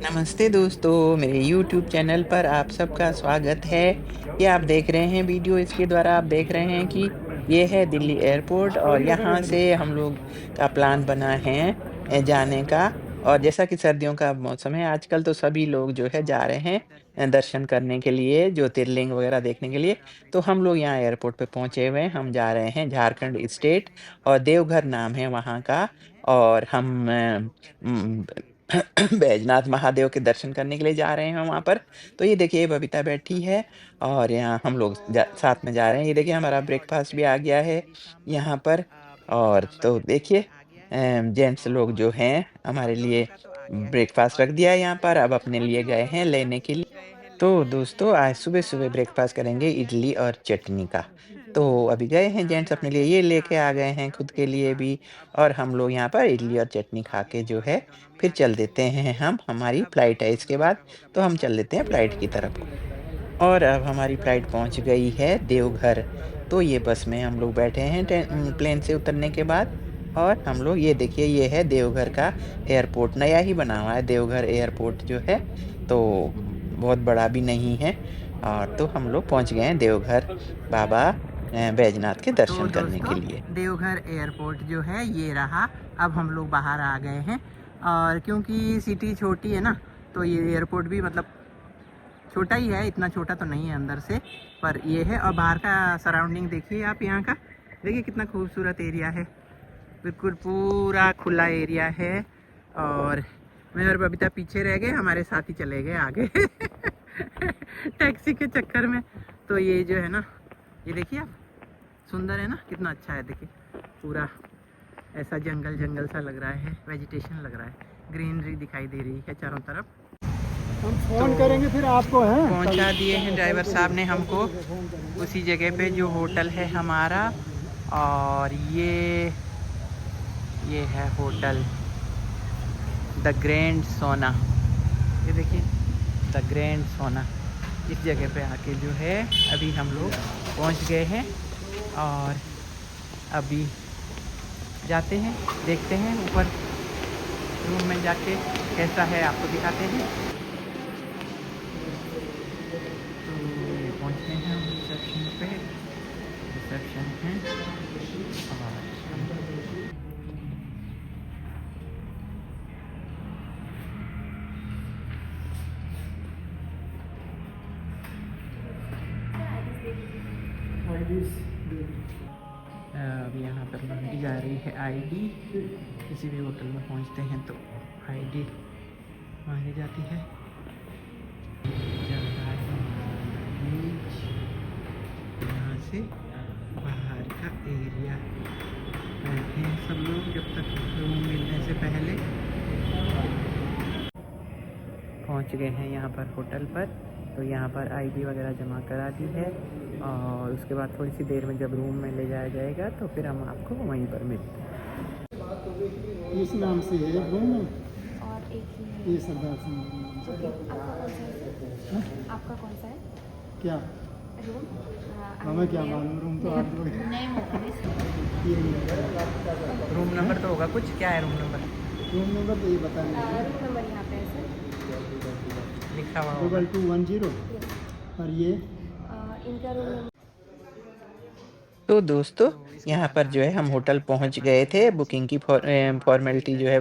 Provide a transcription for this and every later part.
नमस्ते दोस्तों, मेरे यूट्यूब चैनल पर आप सबका स्वागत है। ये आप देख रहे हैं वीडियो इसके द्वारा आप देख रहे हैं कि ये है दिल्ली एयरपोर्ट और यहाँ से हम लोग का प्लान बना है जाने का। और जैसा कि सर्दियों का मौसम है आजकल तो सभी लोग जो है जा रहे हैं दर्शन करने के लिए, ज्योतिर्लिंग वगैरह देखने के लिए। तो हम लोग यहाँ एयरपोर्ट पे पहुँचे हुए हैं, हम जा रहे हैं झारखंड स्टेट और देवघर नाम है वहाँ का। और हम उम, बैजनाथ महादेव के दर्शन करने के लिए जा रहे हैं वहाँ पर। तो ये देखिए बबीता बैठी है और यहाँ हम लोग साथ में जा रहे हैं। ये देखिए हमारा ब्रेकफ़ास्ट भी आ गया है यहाँ पर। और तो देखिए जेंट्स लोग जो हैं हमारे लिए ब्रेकफ़ास्ट रख दिया है यहाँ पर, अब अपने लिए गए हैं लेने के लिए। तो दोस्तों आज सुबह-सुबह ब्रेकफ़ास्ट करेंगे इडली और चटनी का। तो अभी गए हैं जेंट्स अपने लिए ये लेके आ गए हैं खुद के लिए भी। और हम लोग यहाँ पर इडली और चटनी खा के जो है फिर चल देते हैं हम हमारी फ़्लाइट है इसके बाद, तो हम चल देते हैं फ़्लाइट की तरफ। और अब हमारी फ़्लाइट पहुँच गई है देवघर। तो ये बस में हम लोग बैठे हैं प्लेन से उतरने के बाद। और हम लोग ये देखिए ये है देवघर का एयरपोर्ट, नया ही बना हुआ है देवघर एयरपोर्ट जो है। तो बहुत बड़ा भी नहीं है। और तो हम लोग पहुँच गए हैं देवघर बाबा बैजनाथ के तो दर्शन करने के दोस्तों लिए। देवघर एयरपोर्ट जो है ये रहा। अब हम लोग बाहर आ गए हैं और क्योंकि सिटी छोटी है ना, तो ये एयरपोर्ट भी मतलब छोटा ही है, इतना छोटा तो नहीं है अंदर से, पर ये है। और बाहर का सराउंडिंग देखिए आप, यहाँ का देखिए कितना खूबसूरत एरिया है, बिल्कुल पूरा खुला एरिया है। और मैं और बबीता पीछे रह गए, हमारे साथ ही चले गए आगे टैक्सी के चक्कर में। तो ये जो है ना, ये देखिए आप, सुंदर है ना, कितना अच्छा है। देखिए पूरा ऐसा जंगल जंगल सा लग रहा है, वेजिटेशन लग रहा है, ग्रीनरी दिखाई दे रही है चारों तरफ। हम तो फ़ोन करेंगे फिर आपको हैं पहुंचा दिए हैं ड्राइवर साहब ने कल हमको फ़ोन करेंगे। उसी जगह पे जो होटल है हमारा। और ये है होटल द ग्रैंड सोना। ये देखिए द ग्रैंड सोना, इस जगह पे आके जो है अभी हम लोग पहुंच गए हैं। और अभी जाते हैं, देखते हैं ऊपर रूम में जाके कैसा है आपको दिखाते हैं। तो पहुंच गए हैं हम रिसेप्शन पे, रिसेप्शन है। और अब यहाँ पर मांगी जा रही है आईडी। किसी भी होटल में पहुँचते हैं तो आईडी मांगी जाती है। यहाँ से बाहर का एरिया बैठे हैं सब लोग जब तक रूम मिलने से पहले। पहुँच गए हैं यहाँ पर होटल पर। तो यहाँ पर आईडी वगैरह जमा करा दी है और उसके बाद थोड़ी सी देर में जब रूम में ले जाया जाएगा तो फिर हम आपको वहीं पर मिलते हैं। इस नाम से है रूम में, और एक ही ये सरदार सिंह ओके। आपका कौन सा है क्या रूम? हमें क्या मालूम, रूम तो आप लोग नहीं होगा ये नहीं। रूम नंबर तो होगा कुछ, क्या है रूम नंबर? रूम नंबर तो ये बता नहीं रूम नंबर यहाँ पे है सर। लिखा हुआ होगा। 2210। और ये इनका रूम नंबर तो दोस्तों यहाँ पर जो है हम होटल पहुँच गए थे बुकिंग की फॉर्मेलिटी जो है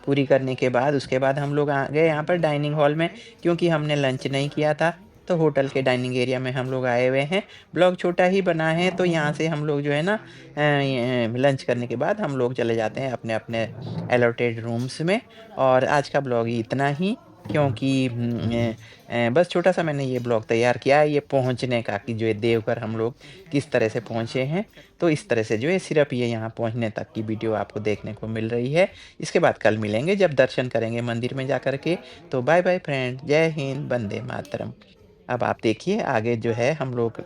पूरी करने के बाद। उसके बाद हम लोग आ गए यहाँ पर डाइनिंग हॉल में, क्योंकि हमने लंच नहीं किया था। तो होटल के डाइनिंग एरिया में हम लोग आए हुए हैं। ब्लॉग छोटा ही बना है तो यहाँ से हम लोग जो है ना लंच करने के बाद हम लोग चले जाते हैं अपने अपने अलॉटेड रूम्स में। और आज का ब्लॉग इतना ही, क्योंकि बस छोटा-सा मैंने ये ब्लॉग तैयार किया है ये पहुँचने का, कि जो है देवघर हम लोग किस तरह से पहुँचे हैं। तो इस तरह से जो है सिर्फ़ ये यहाँ पहुँचने तक की वीडियो आपको देखने को मिल रही है। इसके बाद कल मिलेंगे जब दर्शन करेंगे मंदिर में जा कर के। तो बाय बाय फ्रेंड, जय हिंद, वंदे मातरम। अब आप देखिए आगे जो है हम लोग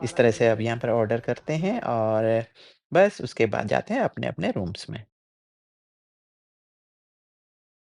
इस तरह से अब यहाँ पर ऑर्डर करते हैं और बस उसके बाद जाते हैं अपने-अपने रूम्स में।